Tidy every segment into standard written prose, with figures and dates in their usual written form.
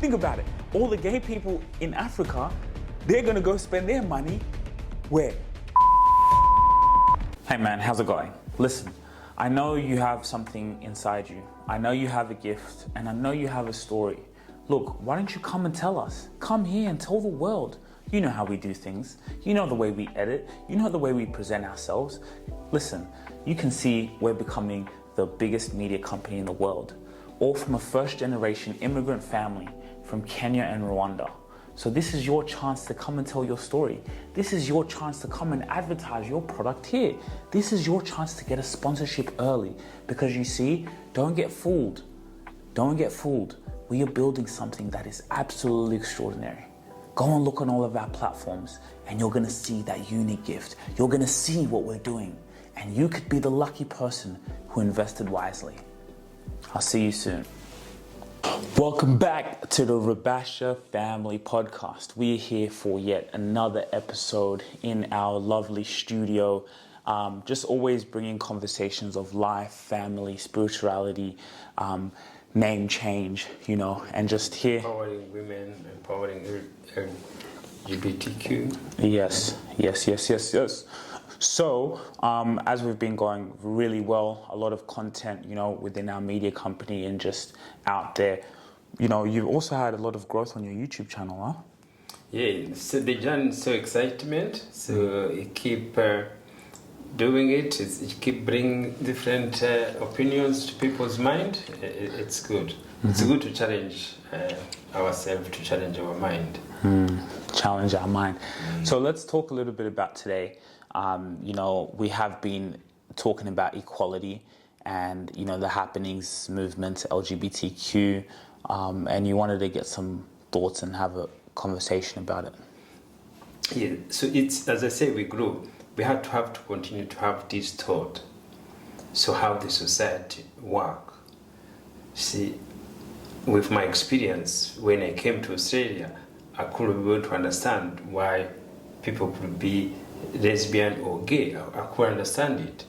Think about it. All the gay people in Africa, they're gonna go spend their money where? Hey man, how's it going? Listen, I know you have something inside you. I know you have a gift, and I know you have a story. Look, why don't you come and tell us? Come here and tell the world. You know how we do things. You know the way we edit. You know the way we present ourselves. Listen, you can see we're becoming the biggest media company in the world, all from a first-generation immigrant family from Kenya and Rwanda. So this is your chance to come and tell your story. This is your chance to come and advertise your product here. This is your chance to get a sponsorship early, because you see, don't get fooled. Don't get fooled. We are building something that is absolutely extraordinary. Go and look on all of our platforms and you're gonna see that unique gift. You're gonna see what we're doing, and you could be the lucky person who invested wisely. I'll see you soon. Welcome back to the Rubasha Family Podcast. We're here for yet another episode in our lovely studio. Just always bringing conversations of life, family, spirituality, name change, you know, and just here. Empowering women, empowering LGBTQ. Yes. So, as we've been going really well, a lot of content, you know, within our media company and just out there, you know, you've also had a lot of growth on your YouTube channel, huh? Yeah, so the journey is so excitement. So you keep doing it. You keep bringing different opinions to people's mind. It's good. It's good to challenge ourselves, to challenge our mind. Challenge our mind. So let's talk a little bit about today. You know, we have been talking about equality and, you know, the happenings movement, LGBTQ, and you wanted to get some thoughts and have a conversation about it. Yeah, so it's, as I say, we grow. We have to continue to have this thought. So how the society work. See, with my experience, when I came to Australia, I couldn't be able to understand why people could be lesbian or gay. I could understand it.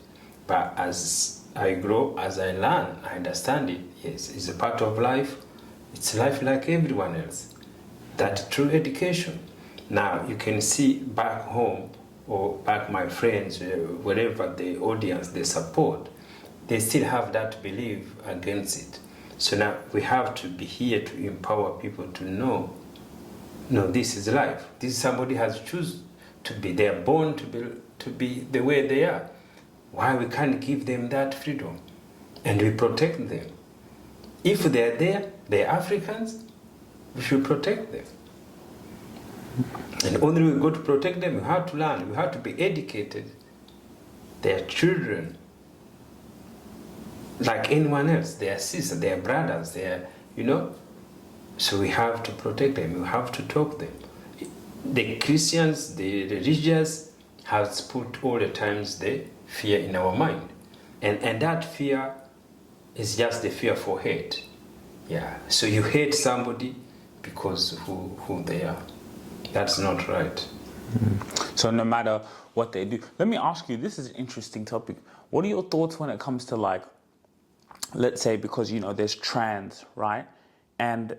But as I grow, as I learn, I understand it. Yes, it's a part of life. It's life like everyone else. That through education. Now you can see back home or back my friends, wherever the audience they support, they still have that belief against it. So now we have to be here to empower people to know, no, this is life. This somebody has chosen to be. They are born to be the way they are. Why we can't give them that freedom? And we protect them. If they are there, they are Africans, we should protect them. And only we go to protect them, we have to learn, we have to be educated. They are children, like anyone else. They are sisters, they are brothers, they are, you know. So we have to protect them, we have to talk them. The Christians, the religious, has put all the times the fear in our mind. And that fear is just the fear for hate. Yeah. So you hate somebody because who they are. That's not right. So no matter what they do. Let me ask you, this is an interesting topic. What are your thoughts when it comes to, like, let's say, because, you know, there's trans, right? And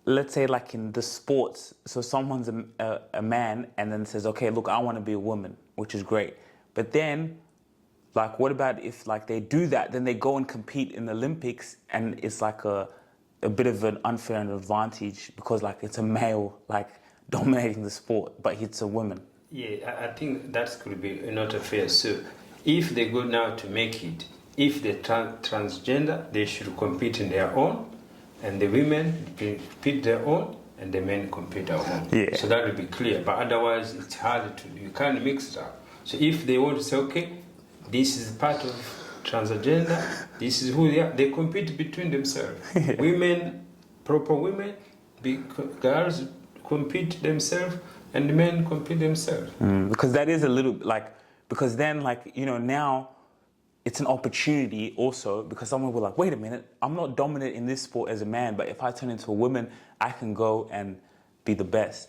let's say, like, in the sports, so someone's a man and then says, okay, look, I want to be a woman, which is great. But then, like, what about if, like, they do that, then they go and compete in the Olympics and it's like a bit of an unfair advantage because, like, it's a male, like, dominating the sport, but it's a woman. Yeah, I think that could be not a fair. So if they go now to make it, if they're transgender, they should compete in their own, and the women compete their own, and the men compete their own. Yeah. So that would be clear. But otherwise, it's hard to, you can't mix it up. So if they want to say, okay, this is part of transgender, this is who they are, they compete between themselves. Women, proper women, girls compete themselves, and the men compete themselves. Because that is a little, like, because then, like, you know, now it's an opportunity also, because someone will like, wait a minute, I'm not dominant in this sport as a man, but if I turn into a woman, I can go and be the best.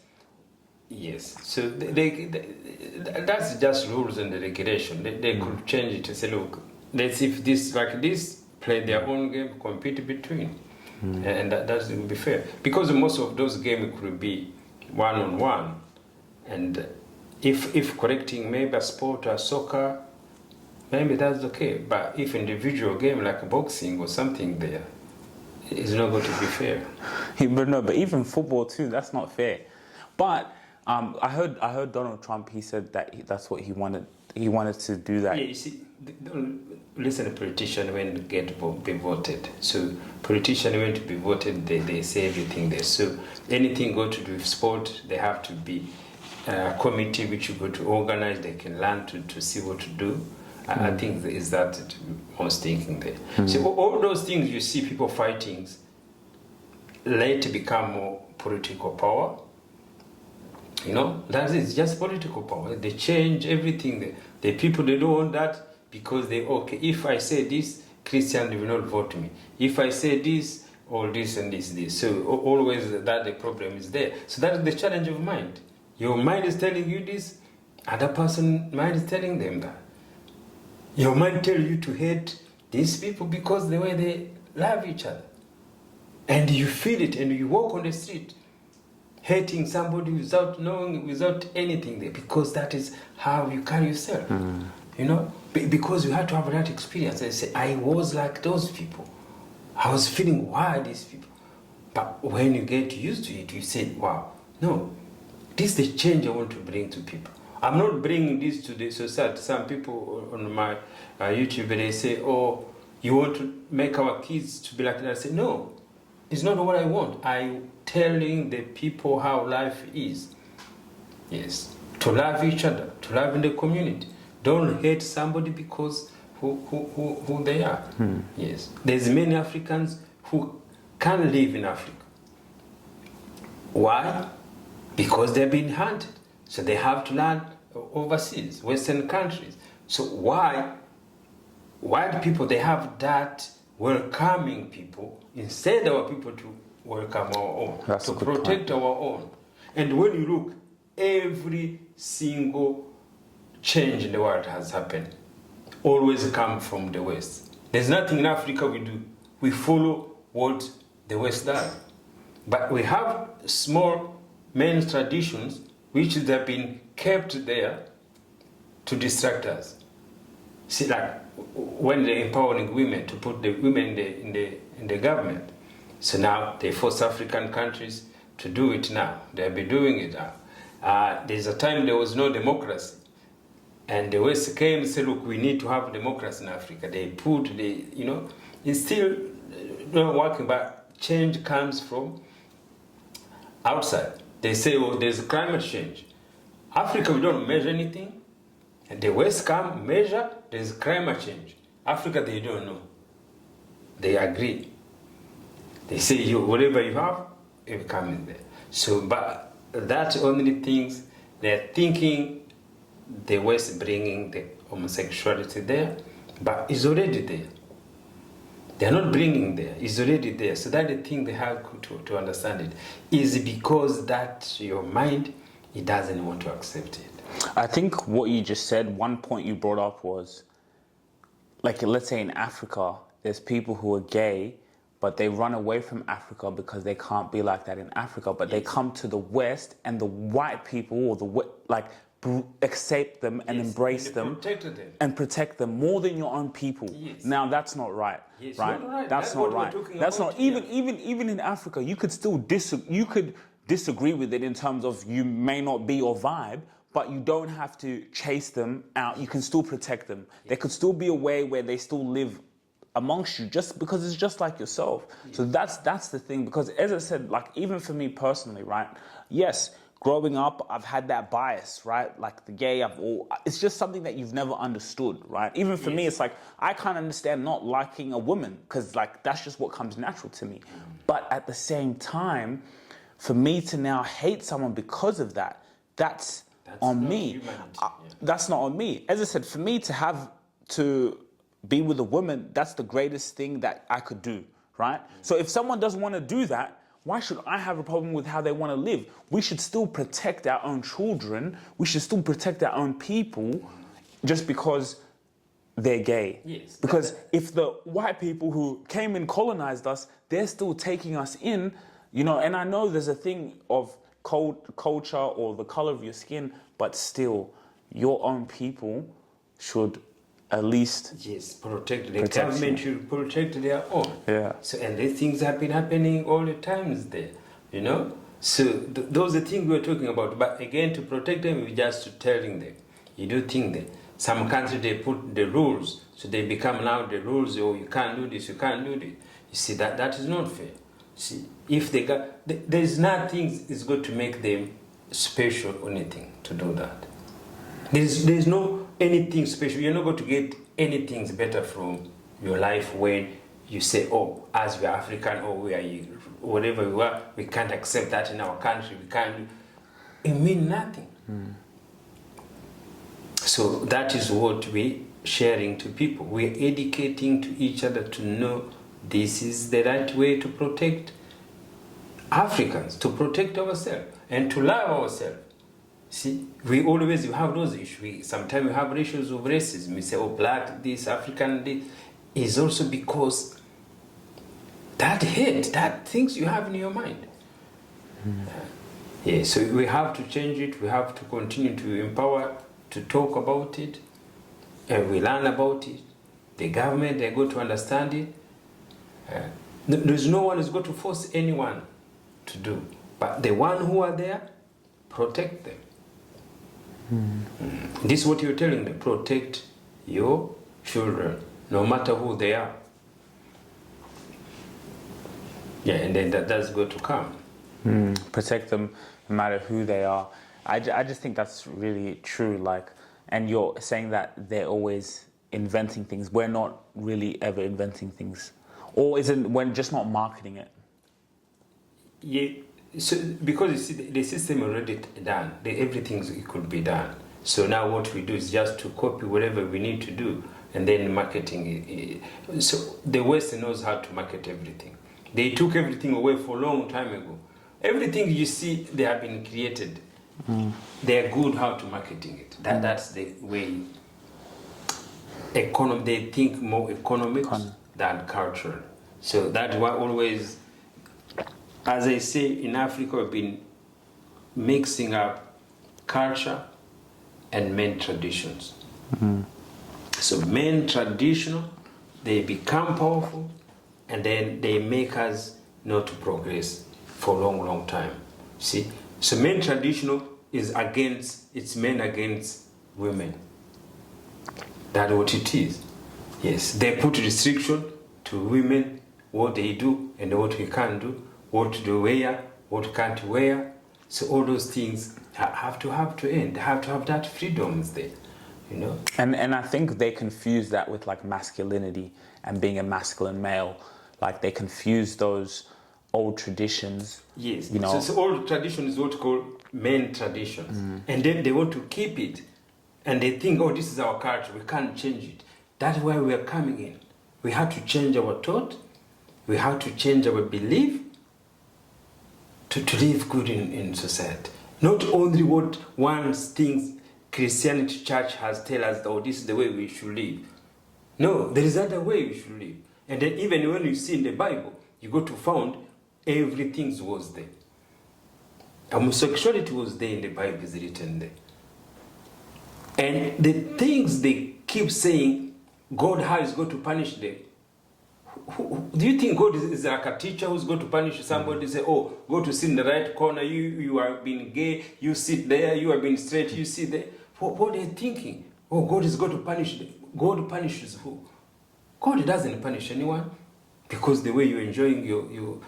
Yes, so that's just rules and the regulation. They could change it to say, look, let's if this, like this, play their own game, compete between. And that doesn't be fair. Because most of those games could be one-on-one. And if correcting maybe a sport or soccer, maybe that's okay. But if individual game like boxing or something there, it's not going to be fair. But even football too, that's not fair. But I heard Donald Trump. He said that that's what he wanted. He wanted to do that. Yeah, you see, listen to politicians when they be voted. So politicians when to be voted, they say everything there. So anything go to do with sport, they have to be a committee which you go to organize. They can learn to see what to do. I think is that most thinking there. So all those things you see people fighting later become more political power. You know, that is just political power. They change everything. The people, they don't want that because okay, if I say this, Christian will not vote me. If I say this, all this and this. So always that the problem is there. So that is the challenge of mind. Your mind is telling you this, other person mind is telling them that. Your mind tells you to hate these people because the way they love each other. And you feel it and you walk on the street hating somebody without knowing, without anything there, because that is how you carry yourself. You know, because you had to have that experience. I say, I was like those people. I was feeling why these people. But when you get used to it, you say, wow, no, this is the change I want to bring to people. I'm not bringing this to the society. Some people on my YouTube, they say, oh, you want to make our kids to be like that. I say, no, it's not what I want. I'm telling the people how life is. Yes, to love each other, to love in the community. Don't hate somebody because who they are. Yes, there's many Africans who can't live in Africa. Why? Because they've been hunted. So they have to learn overseas, Western countries. So why do people, they have that welcoming people instead of our people to welcome our own, That's to protect our own. And when you look, every single change in the world has happened, always come from the West. There's nothing in Africa we do. We follow what the West does. But we have small men's traditions which have been kept there to distract us. See, like when they're empowering women to put the women in the government. So now they force African countries to do it now. They'll be doing it now. There's a time there was no democracy. And the West came and said, look, we need to have democracy in Africa. They put it's still not working, but change comes from outside. They say, oh, there's climate change. Africa, we don't measure anything. And the West come, measure, there's climate change. Africa, they don't know. They agree. They say, whatever you have, it comes there. So, but that's only things they're thinking the West bringing the homosexuality there, but it's already there. They're not bringing there, it's already there. So that's the thing they have to understand it. Is because that your mind, it doesn't want to accept it. I think what you just said, one point you brought up was, like, let's say in Africa, there's people who are gay, but they run away from Africa because they can't be like that in Africa. But they come to the West, and the white people, or accept them and embrace them and protect them more than your own people. Yes. Now that's not right, right? Not right. That's not right. That's not even in Africa. You could still disagree with it in terms of you may not be your vibe, but you don't have to chase them out. You can still protect them. Yes. There could still be a way where they still live amongst you, just because it's just like yourself. Yes. So that's the thing. Because as I said, like even for me personally, right? Yes. Growing up, I've had that bias, right? Like the gay, it's just something that you've never understood, right? Even for me, it's like, I can't understand not liking a woman because like, that's just what comes natural to me. But at the same time, for me to now hate someone because of that, that's on me. That's not on me. As I said, for me to be with a woman, that's the greatest thing that I could do, right? So if someone doesn't want to do that, why should I have a problem with how they want to live? We should still protect our own children. We should still protect our own people just because they're gay. Yes. Because if the white people who came and colonized us, they're still taking us in, you know, and I know there's a thing of culture or the color of your skin, but still, your own people should at least protect the government should protect their own. Yeah. So and these things have been happening all the times there, you know. So those are the things we're talking about. But again, to protect them, we're just telling them. You do think that some countries they put the rules, so they become now the rules. Oh, you can't do this, you can't do this. You see that is not fair. See, if they got there's nothing is going to make them special or anything to do that. There's no anything special. You're not going to get anything better from your life when you say, oh, as we are African, or we are whatever we are, we can't accept that in our country. We can't. It means nothing. So that is what we're sharing to people. We're educating to each other to know this is the right way to protect Africans, to protect ourselves, and to love ourselves. See, we always have those issues. Sometimes we have issues of racism. We say, oh, black, this, African, this. Is also because that hate, that things you have in your mind. So we have to change it. We have to continue to empower, to talk about it, and we learn about it. The government, they go to understand it. There's no one who's going to force anyone to do. But the one who are there, protect them. This is what you're telling them. Protect your children, no matter who they are. Yeah, and then that's going to come. Protect them no matter who they are. I just think that's really true. Like, and you're saying that they're always inventing things. We're not really ever inventing things. Or is it when just not marketing it? Yeah, so because you see the system already done, everything could be done. So now what we do is just to copy whatever we need to do, and then marketing it. So the West knows how to market everything. They took everything away for a long time ago. Everything you see, they have been created. They are good how to marketing it. That's the way. They think more economics than cultural. So that's why always, as I say, in Africa we've been mixing up culture and men traditions. So men traditional, they become powerful, and then they make us not to progress for a long time. See? So men traditional is it's men against women. That's what it is. Yes, they put restriction to women, what they do and what we can't do, what to wear, what can't wear. So all those things have to end. They have to have that freedom there, you know. And I think they confuse that with like masculinity and being a masculine male. Like they confuse those old traditions. Yes, you know. So old tradition is what called men traditions, and then they want to keep it, and they think, oh, this is our culture, we can't change it. That's why we are coming in. We have to change our thought. We have to change our belief to live good in society. Not only what one thinks Christianity church has tell us, oh, this is the way we should live. No, there is other way we should live. And then even when you see in the Bible, you go to found everything was there. Homosexuality was there in the Bible, is written there. And the things they keep saying, God has got to punish them. Do you think God is like a teacher who's going to punish somebody? Say, oh, go to sit in the right corner. You have been gay. You sit there. You have been straight. You sit there. What are they thinking? Oh, God is going to punish them. God punishes who? God doesn't punish anyone because the way you're enjoying your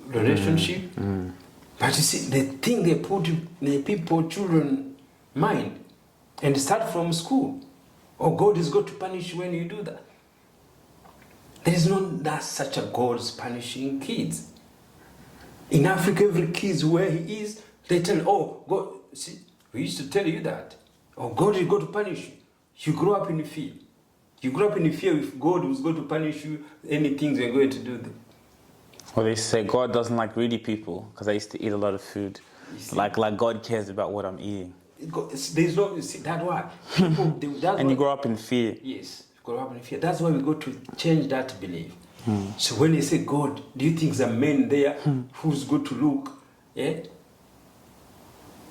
relationship. But you see, the thing they put in the people, children mind, and start from school. Oh, God is going to punish you when you do that. There is not such a God's punishing kids. In Africa, every kid where he is, they tell, oh, God, see, we used to tell you that. Oh, God is going to punish you. You grow up in fear. You grow up in fear if God was going to punish you, any things you're going to do them. Well, they say God doesn't like greedy people because I used to eat a lot of food. Like God cares about what I'm eating. There's no, see, that's why. People, and you grow up in fear. Yes. grow up in fear. That's why we got to change that belief. So when you say God, do you think there's a man there who's going to look,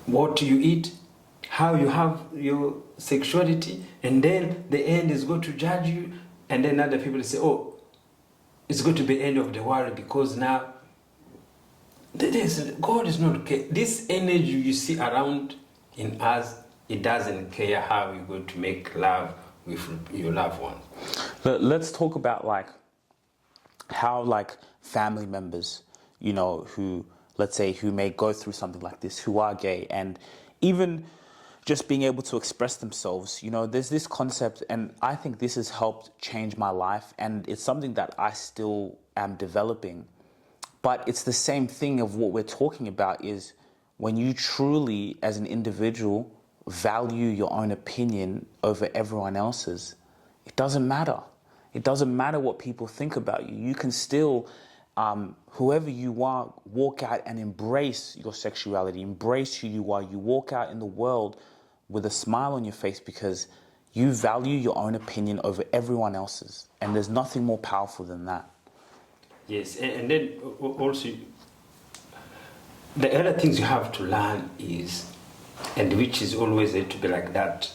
what you eat, how you have your sexuality, and then the end is going to judge you, and then other people say, oh, it's going to be end of the world because now God is not okay. This energy you see around in us, it doesn't care how you're going to make love with your loved ones. Let's talk about how family members, who, let's say, who may go through something like this, who are gay, and even just being able to express themselves. There's this concept, and I think this has helped change my life, and it's something that I still am developing. But it's the same thing of what we're talking about is when you truly, as an individual, value your own opinion over everyone else's, it doesn't matter. It doesn't matter what people think about you. You can still, whoever you are, walk out and embrace your sexuality, embrace who you are. You walk out in the world with a smile on your face because you value your own opinion over everyone else's. And there's nothing more powerful than that. Yes, and then also, the other things you have to learn is, and which is always going to be like that,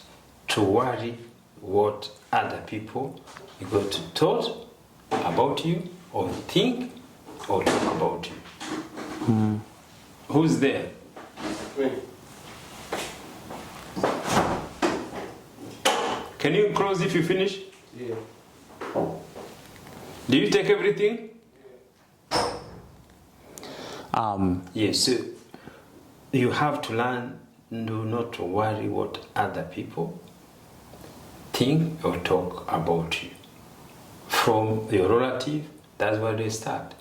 to worry what other people are going to thought about you, or think, or talk about you. Who's there? Me. Can you close if you finish? Yeah. Do you take everything? Yes, so you have to learn not to worry what other people think or talk about you. From your relative, that's where they start.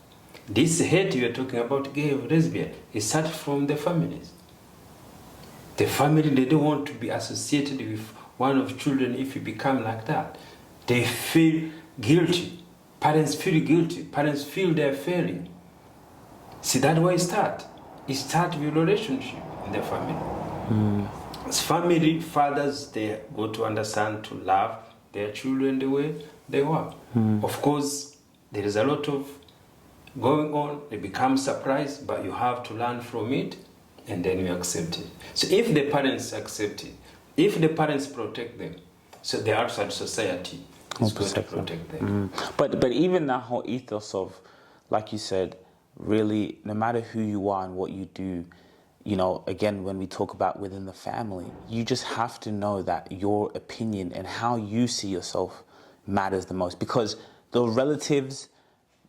This hate you're talking about, gay or lesbian, it starts from the families. The family, they don't want to be associated with one of children if you become like that. They feel guilty. Parents feel guilty. Parents feel they're failing. See, that's where it starts. It starts with relationship in the family. As family, fathers, they go to understand to love their children the way they were. Of course, there is a lot of going on. They become surprised, but you have to learn from it, and then you accept it. So if the parents accept it, if the parents protect them, so the outside society is going to protect them. But even that whole ethos of, like you said, really, no matter who you are and what you do, again, when we talk about within the family, you just have to know that your opinion and how you see yourself matters the most. Because the relatives,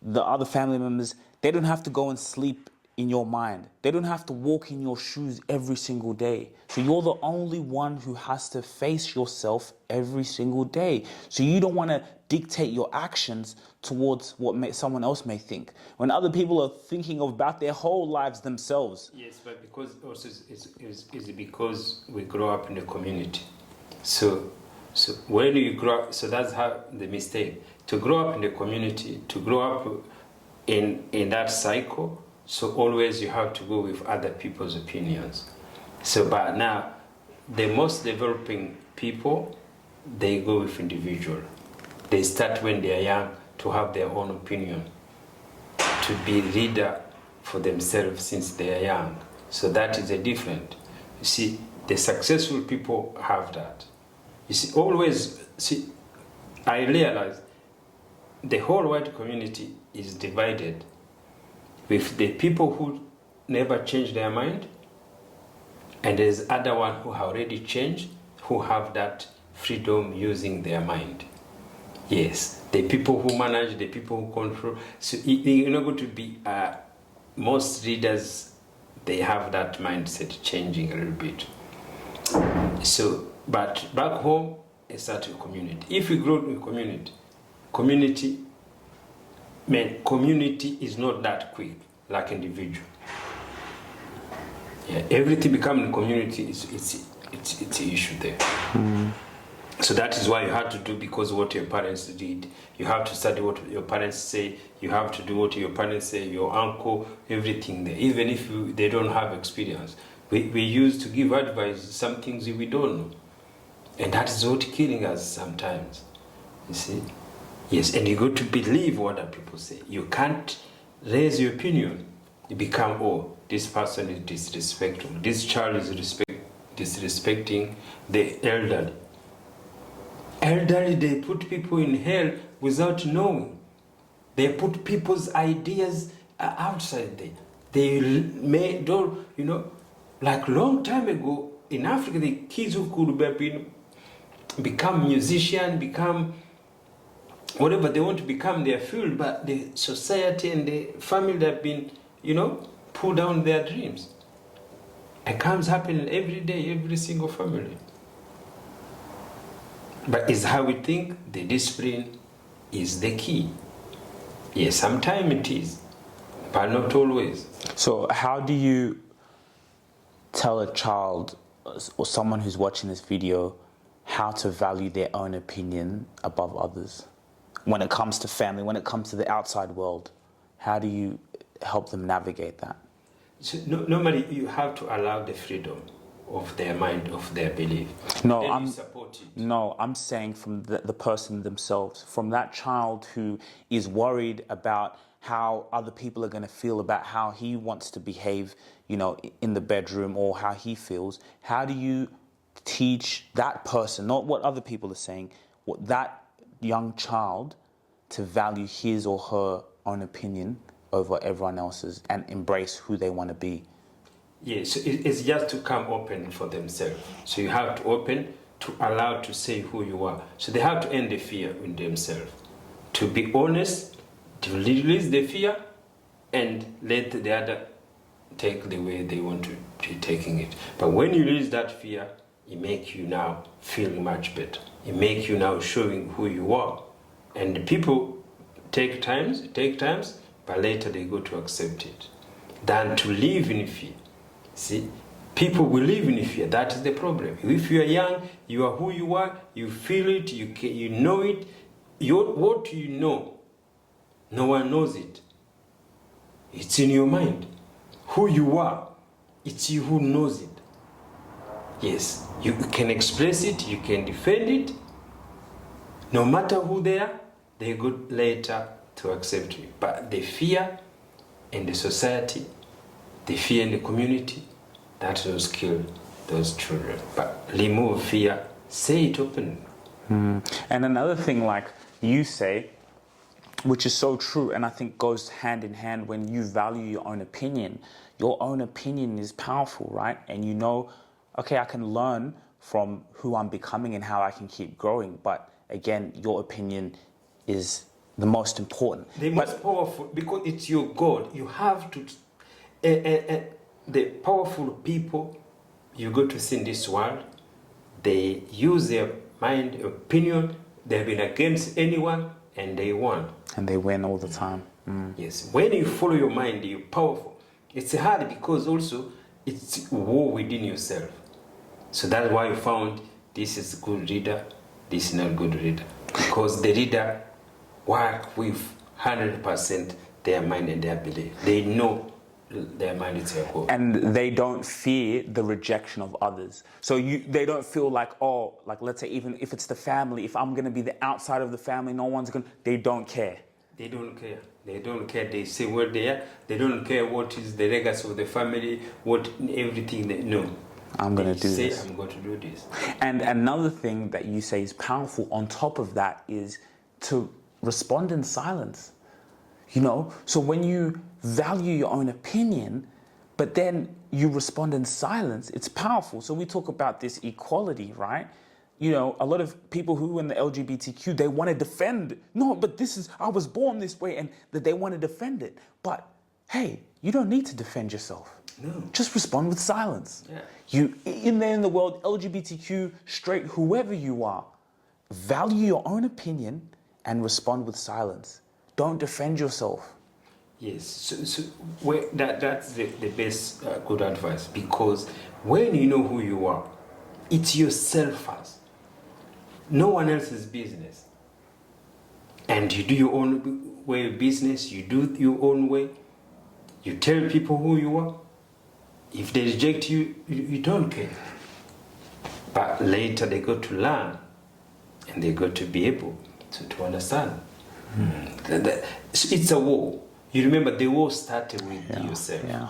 the other family members, they don't have to go and sleep in your mind. They don't have to walk in your shoes every single day. So you're the only one who has to face yourself every single day. So you don't want to dictate your actions towards what someone else may think, when other people are thinking about their whole lives themselves. Yes, but because also it's because we grow up in a community. So when you grow up, so that's how the mistake. To grow up in the community, to grow up in that cycle, so always you have to go with other people's opinions. So but now, the most developing people, they go with individual. They start when they are young to have their own opinion, to be leader for themselves since they are young. So that is a different. You see, the successful people have that. You see, always, I realize the whole white community is divided with the people who never change their mind, and there's other one who have already changed, who have that freedom using their mind. Yes, the people who manage, the people who control. So you're not going to be, most leaders, they have that mindset changing a little bit. So, but back home, it's a community. If we grow in community is not that quick like individual. Yeah, everything becoming community it's an issue there. So that is why you have to do because what your parents did. You have to study what your parents say. You have to do what your parents say, your uncle, everything there. Even if they don't have experience. We used to give advice, some things we don't know. And that is what killing us sometimes. You see? Yes, and you got to believe what other people say. You can't raise your opinion. You become, oh, this person is disrespectful. This child is disrespecting the elderly. Elderly, they put people in hell without knowing. They put people's ideas outside there. They made, like long time ago in Africa, the kids who could have become musicians, become whatever they want to become their field, but the society and the family have been, pull down their dreams. It comes happening every day, every single family. But it's how we think. The discipline is the key. Yes, sometimes it is, but not always. So how do you tell a child or someone who's watching this video how to value their own opinion above others? When it comes to family, when it comes to the outside world, how do you help them navigate that? So, normally, you have to allow the freedom of their mind, of their belief. No, I'm saying from the person themselves, from that child who is worried about how other people are going to feel about how he wants to behave, in the bedroom, or how he feels. How do you teach that person, not what other people are saying, what that young child, to value his or her own opinion over everyone else's and embrace who they want to be? Yes, it's just to come open for themselves. So you have to open to allow to say who you are. So they have to end the fear in themselves. To be honest, to release the fear and let the other take the way they want to be taking it. But when you release that fear, it makes you now feel much better. It makes you now showing who you are. And people take times, but later they go to accept it. Than to live in fear. See, people will live in fear. That is the problem. If you are young, you are who you are, you feel it, you know it. What you know, no one knows it. It's in your mind. Who you are, it's you who knows it. Yes, you can express it, you can defend it. No matter who they are, they go later to accept you. But the fear in the society, the fear in the community, that will kill those children. But remove fear, say it openly. And another thing, like you say, which is so true, and I think goes hand in hand, when you value your own opinion is powerful, right? And okay, I can learn from who I'm becoming and how I can keep growing. But again, your opinion is the most important. The most powerful, because it's your God. You have to, the powerful people you go to see in this world, they use their mind, opinion, they've been against anyone, and they won. And they win all the time. Yes, when you follow your mind, you're powerful. It's hard because also it's war within yourself. So that's why you found this is good reader, this is not good reader. Because the reader work with 100% their mind and their belief. They know their mind is their goal. And they don't fear the rejection of others. So they don't feel like, let's say even if it's the family, if I'm going to be the outside of the family, no one's going to, they don't care. They don't care. They don't care. They say where they are. They don't care what is the legacy of the family, what everything they know. I'm going to do this. I'm going to do this. And another thing that you say is powerful on top of that is to respond in silence. So when you value your own opinion, but then you respond in silence, it's powerful. So we talk about this equality, right? A lot of people who are in the LGBTQ, they want to defend, no, but I was born this way, and that they want to defend it. But hey, you don't need to defend yourself. No. Just respond with silence. Yeah. You, in the world, LGBTQ, straight, whoever you are, value your own opinion and respond with silence. Don't defend yourself. Yes, so that's the best good advice, because when you know who you are, it's yourself first. No one else's business. And you do your own way of business, you do your own way. You tell people who you are. If they reject you, you don't care. But later they got to learn, and they got to be able to understand. It's a war. You remember the war started with yourself. Yeah.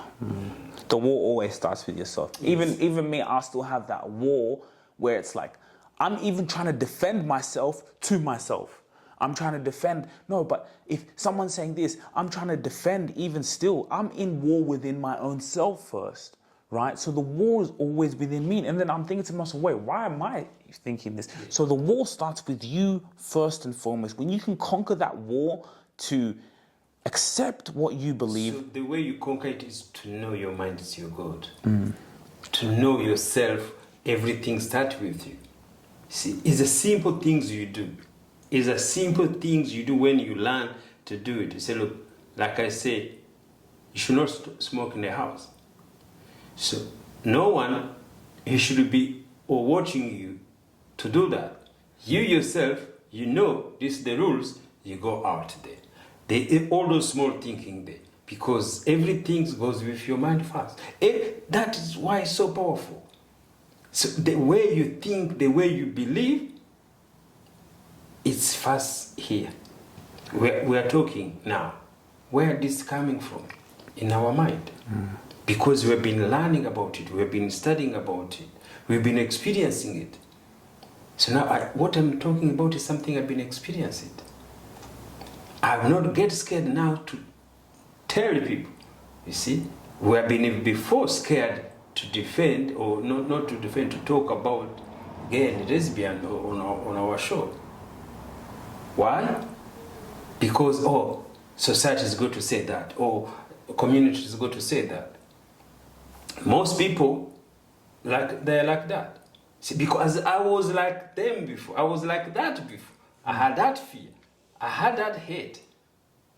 The war always starts with yourself. Yes. Even me, I still have that war where it's like, I'm even trying to defend myself to myself. I'm trying to defend. No, but if someone's saying this, I'm trying to defend even still. I'm in war within my own self first, right? So the war is always within me. And then I'm thinking to myself, wait, why am I thinking this? So the war starts with you first and foremost. When you can conquer that war to accept what you believe. So the way you conquer it is to know your mind is your God. To know yourself, everything starts with you. See, it's the simple things you do. It's the simple things you do when you learn to do it. You say, look, like I say, you should not smoke in the house. So no one, he should be watching you to do that. You yourself, you know, this is the rules, you go out there. All those small thinking there. Because everything goes with your mind first. That is why it's so powerful. So the way you think, the way you believe, it's first here. We are talking now. Where is this coming from? In our mind. Because we've been learning about it. We've been studying about it. We've been experiencing it. So now what I'm talking about is something I've been experiencing. I will not get scared now to tell people. You see, we have been before scared to defend, or not to defend, to talk about gay and lesbian on our show. Why? Because society is going to say that, or community is going to say that. Most people they're like that. See, because I was like them before. I was like that before. I had that fear. I had that hate.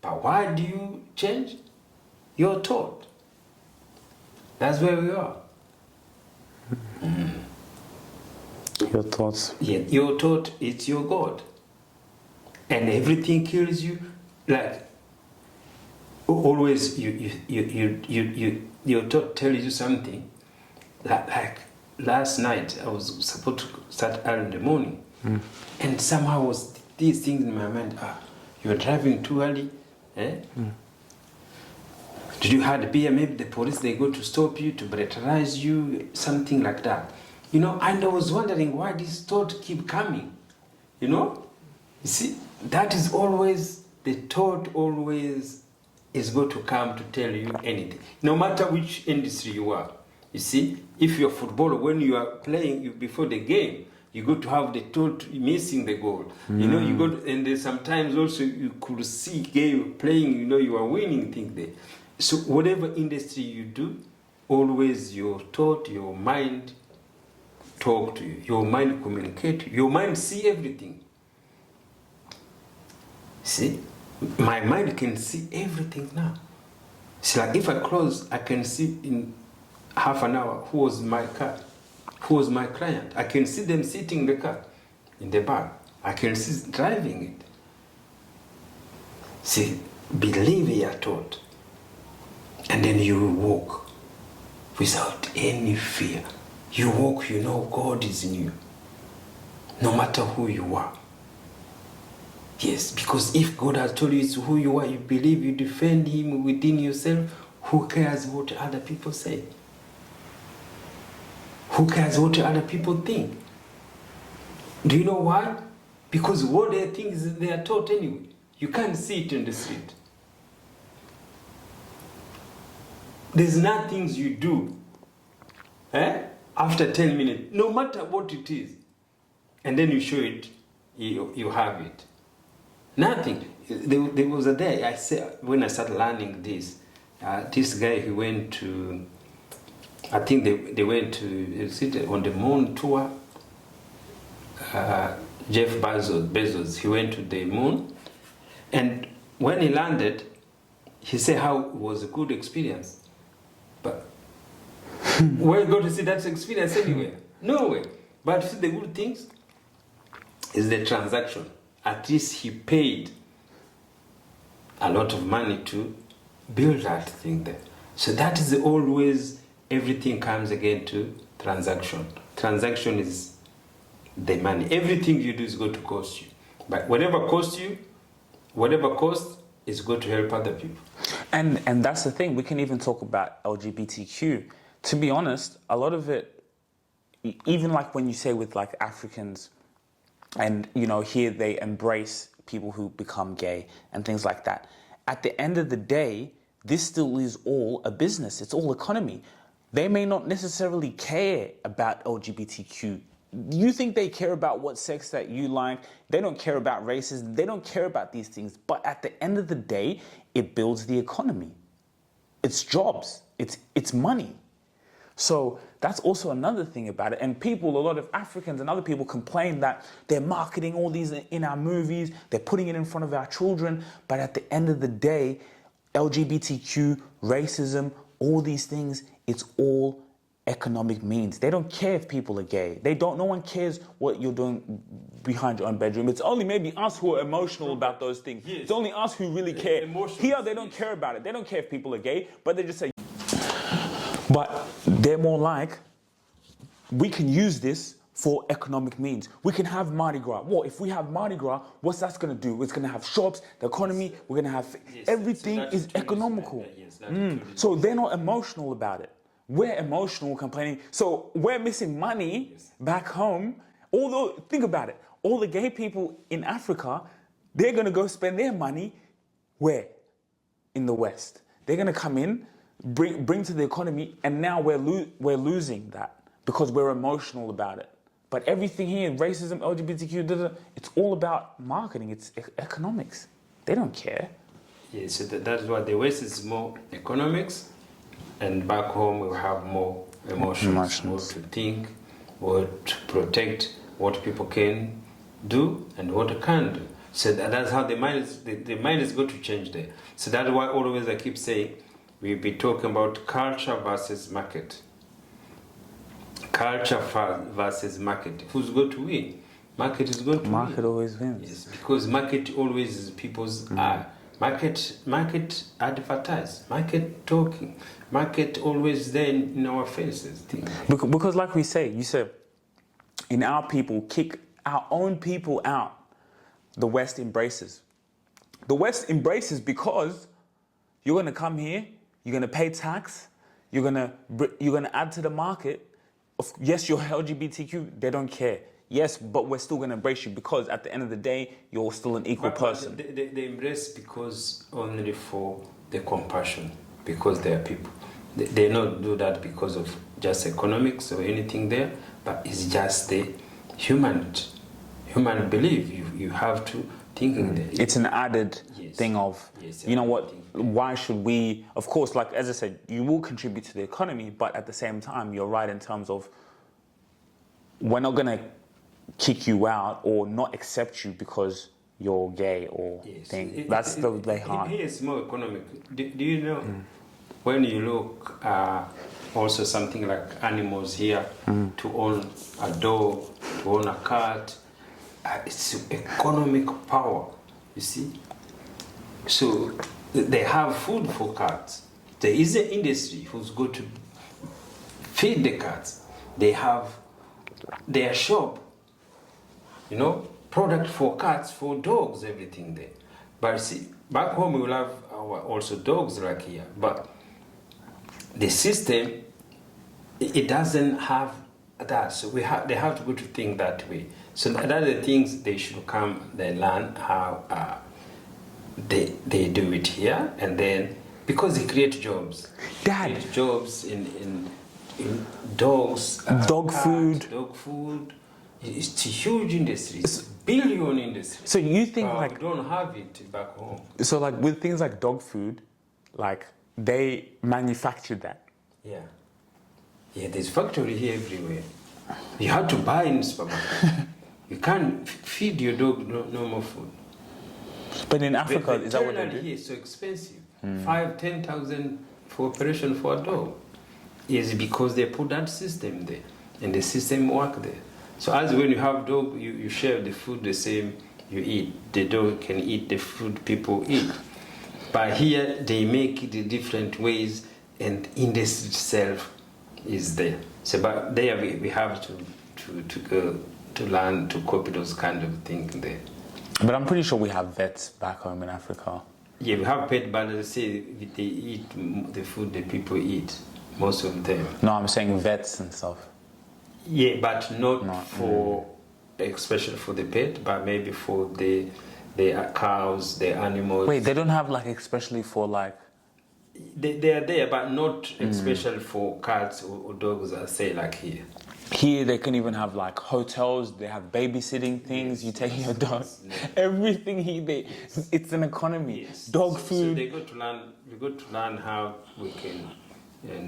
But why do you change? Your thought. That's where we are. Your thoughts. Yeah, your thought, it's your God. And everything kills you. Like, always your thought tells you something. Like last night, I was supposed to start early in the morning. And somehow was these things in my mind. You're driving too early. Did you have a beer? Maybe the police, they go to stop you, to brutalize you, something like that. You know, and I was wondering why this thought keep coming. You know? You see, that is always, the thought always is going to come to tell you anything. No matter which industry you are. You see, if you're a footballer, when you are playing before the game, you go to have the thought missing the goal. You know, you go to, and then sometimes also you could see game playing, you know, you are winning things there. So whatever industry you do, always your thought, your mind talk to you. Your mind communicate to you. Your mind see everything. See? My mind can see everything now. See, like if I close, I can see in half an hour who was my car. Who was my client? I can see them sitting in the car, in the back. I can see driving it. See, believe your thought. And then you will walk without any fear. You walk, you know God is in you. No matter who you are. Yes, because if God has told you it's who you are, you believe, you defend Him within yourself, who cares what other people say? Who cares what other people think? Do you know why? Because what they think is they are taught anyway. You can't see it in the street. There's nothing you do after 10 minutes, no matter what it is. And then you show it, you have it. Nothing. There was a day, I said, when I started learning this, this guy, he went to, I think they went to on the moon tour. Jeff Bezos, he went to the moon. And when he landed, he said how it was a good experience. But where you go to see that experience anywhere? Nowhere. But see, the good things is the transaction. At least he paid a lot of money to build that thing there. So that is always, everything comes again to transaction. Transaction is the money. Everything you do is going to cost you. But whatever cost, is good to help other people. And that's the thing. We can even talk about LGBTQ. To be honest, a lot of it, even like when you say with like Africans, and here they embrace people who become gay and things like that. At the end of the day, this still is all a business. It's all economy. They may not necessarily care about LGBTQ. You think they care about what sex that you like? They don't care about racism. They don't care about these things. But at the end of the day, it builds the economy. It's jobs. It's money. So that's also another thing about it. And people, a lot of Africans and other people complain that they're marketing all these in our movies. They're putting it in front of our children. But at the end of the day, LGBTQ, racism, all these things, it's all economic means. They don't care if people are gay. No one cares what you're doing behind your own bedroom. It's only maybe us who are emotional about those things. Yes. It's only us who really care. Here, they don't care about it. They don't care if people are gay, but they just say, but they're more like, we can use this for economic means. We can have Mardi Gras. Well, if we have Mardi Gras, what's that going to do? It's going to have shops, the economy, we're going to have, everything is economical. So they're not emotional about it. We're emotional, complaining. So we're missing money back home. Although, think about it. All the gay people in Africa, they're going to go spend their money where? In the West. They're going to come in, bring to the economy, and now we're losing that because we're emotional about it. But everything here, racism, LGBTQ, it's all about marketing. It's economics. They don't care. Yeah, so that's why the West is more economics, and back home we have more emotions. More to think, more to protect what people can do and what they can't do. So that's how the mind is going to change there. So that's why always I keep saying, we'll be talking about culture versus market. Culture versus market. Who's going to win? Market is going to win. Market always wins. Yes, because market always is people's eye. Market advertise. Market talking. Market always there in our faces. Because like we say, you said, in our people, kick our own people out. The West embraces. The West embraces because you're going to come here, you're going to pay tax, you're going to add to the market. Yes, you're LGBTQ, they don't care. Yes, but we're still going to embrace you because at the end of the day, you're still an equal person. They embrace because only for the compassion, because they are people. They don't do that because of just economics or anything there, but it's just the human belief. You have to think in there. It's an added thing of, you know what, why should we, of course, like as I said, you will contribute to the economy, but at the same time, you're right in terms of, we're not going to kick you out or not accept you because you're gay or thing. That's the way hard. Here it's more economic. Do you know, when you look also something like animals here, to own a dog, to own a cat, it's economic power, you see. So they have food for cats. There is an industry who's going to feed the cats. They have their shop, product for cats, for dogs, everything there. But see, back home we will have also dogs like here. But the system, it doesn't have that. So they have to go to think that way. So that are the things they should come, they learn how they do it here, and then because they create jobs. Dad. Create jobs in dogs. Dog food. Dog food. It's a huge industry. It's a billion industry. So you think we don't have it back home. So like with things like dog food, like they manufacture that. Yeah. Yeah, there's factory here everywhere. You have to buy in supermarket. You can't feed your dog no more food. But in Africa, is that what they do? Here is so expensive. 5,000-10,000 for operation for a dog. Is because they put that system there, and the system work there. So as when you have dog, you share the food the same you eat. The dog can eat the food people eat. But here they make it in different ways, and industry itself is there. So but there we have to go to learn to copy those kind of things there. But I'm pretty sure we have vets back home in Africa. Yeah, we have pet, but they say they eat the food that people eat, most of them. No, I'm saying vets and stuff. Yeah, but not for, especially for the pet, but maybe for the cows, the animals. Wait, they don't have like especially for like... They are there, but not especially for cats or dogs, I say, like here. Here they can even have like hotels, they have babysitting things, you take your dog. Everything here, it's an economy. Yes. Dog So food. we got to learn how we can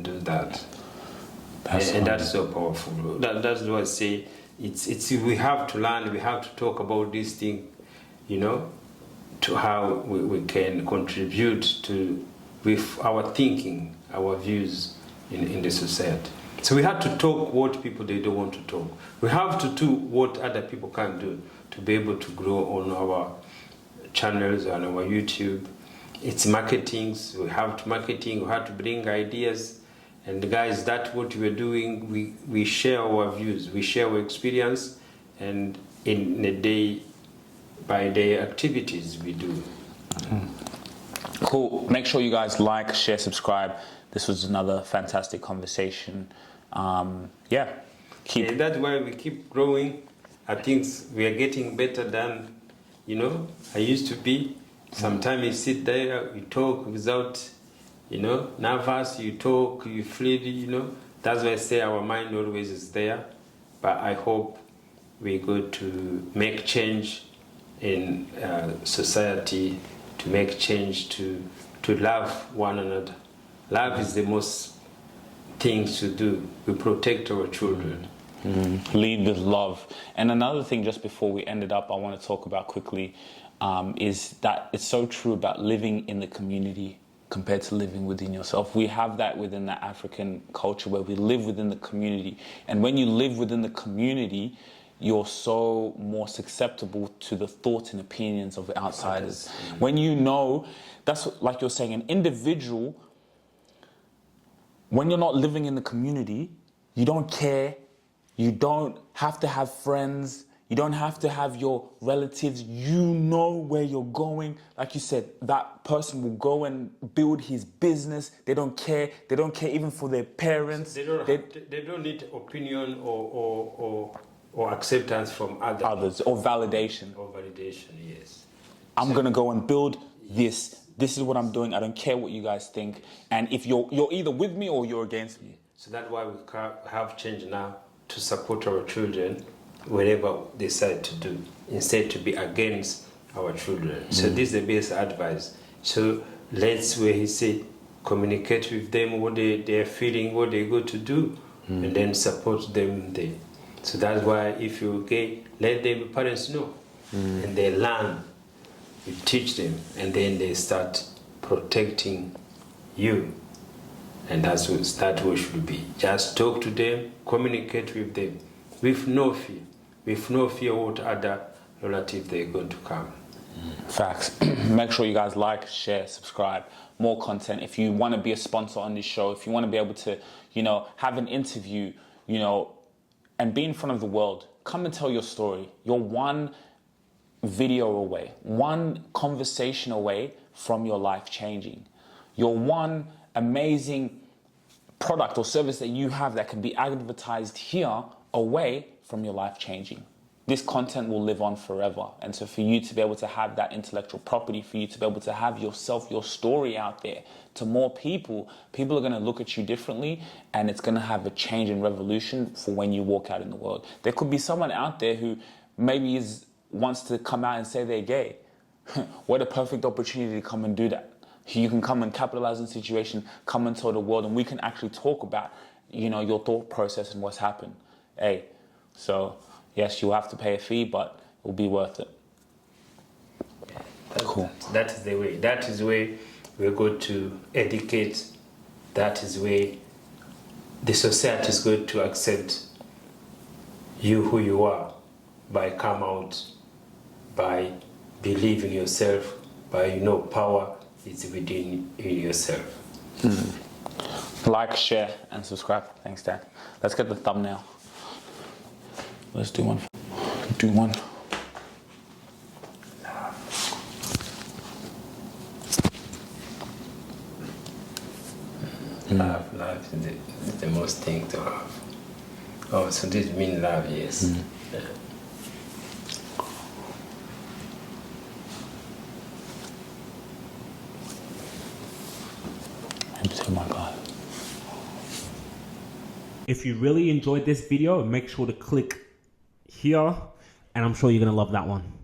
do that. And that's so powerful. That's what I say. It's we have to learn, we have to talk about this thing, you know, to how we can contribute to with our thinking, our views in the society. So we have to talk what people they don't want to talk. We have to do what other people can do to be able to grow on our channels, on our YouTube. It's marketing. So we have to marketing. We have to bring ideas. And guys, that's what we're doing. We share our views. We share our experience. And in the day-by-day activities we do. Cool. Make sure you guys like, share, subscribe. This was another fantastic conversation. That's why we keep growing. I think we are getting better than, I used to be. Sometimes you sit there, you talk without, nervous, you talk, you feel, That's why I say our mind always is there. But I hope we're going to make change in society, to make change to love one another. Love is the most thing to do. We protect our children. Lead with love. And another thing, just before we end it up, I want to talk about quickly, is that it's so true about living in the community compared to living within yourself. We have that within the African culture where we live within the community. And when you live within the community, you're so more susceptible to the thoughts and opinions of outsiders. When you know, that's like you're saying, an individual, when you're not living in the community, you don't care, you don't have to have friends, you don't have to have your relatives, you know where you're going. Like you said, that person will go and build his business. They don't care even for their parents. They don't need opinion or acceptance from others. Or validation. Or validation, yes. I'm going to go and build this. This is what I'm doing. I don't care what you guys think. And if you're either with me or you're against me. So that's why we have changed now to support our children whatever they decide to do, instead to be against our children. So this is the best advice. So let's, where he said, communicate with them what they're feeling, what they're going to do, and then support them there. So that's why if you're gay, let the parents know, and they learn. You teach them, and then they start protecting you. And that's what it should be. Just talk to them, communicate with them, with no fear. With no fear what other relative they're going to come. Facts. Make sure you guys like, share, subscribe. More content. If you want to be a sponsor on this show, if you want to be able to, have an interview, and be in front of the world, come and tell your story. You're one video away, one conversation away from your life changing. You're one amazing product or service that you have that can be advertised here away from your life changing. This content will live on forever. And so for you to be able to have that intellectual property, for you to be able to have yourself, your story out there to more people, people are going to look at you differently, and it's going to have a change and revolution for when you walk out in the world. There could be someone out there who maybe wants to come out and say they're gay. What a perfect opportunity to come and do that. You can come and capitalize on the situation, come and tell the world, and we can actually talk about, your thought process and what's happened. Hey, so yes, you'll have to pay a fee, but it will be worth it. Cool. That is the way. That is where we're going to educate. That is where the society is going to accept you who you are, by come out, by believing yourself, by power is within yourself. Like, share, and subscribe. Thanks, Dad. Let's get the thumbnail. Let's do one. Love is the most thing to have. Oh, so this means love, yes. Yeah. Oh my God. If you really enjoyed this video, make sure to click here, and I'm sure you're gonna love that one.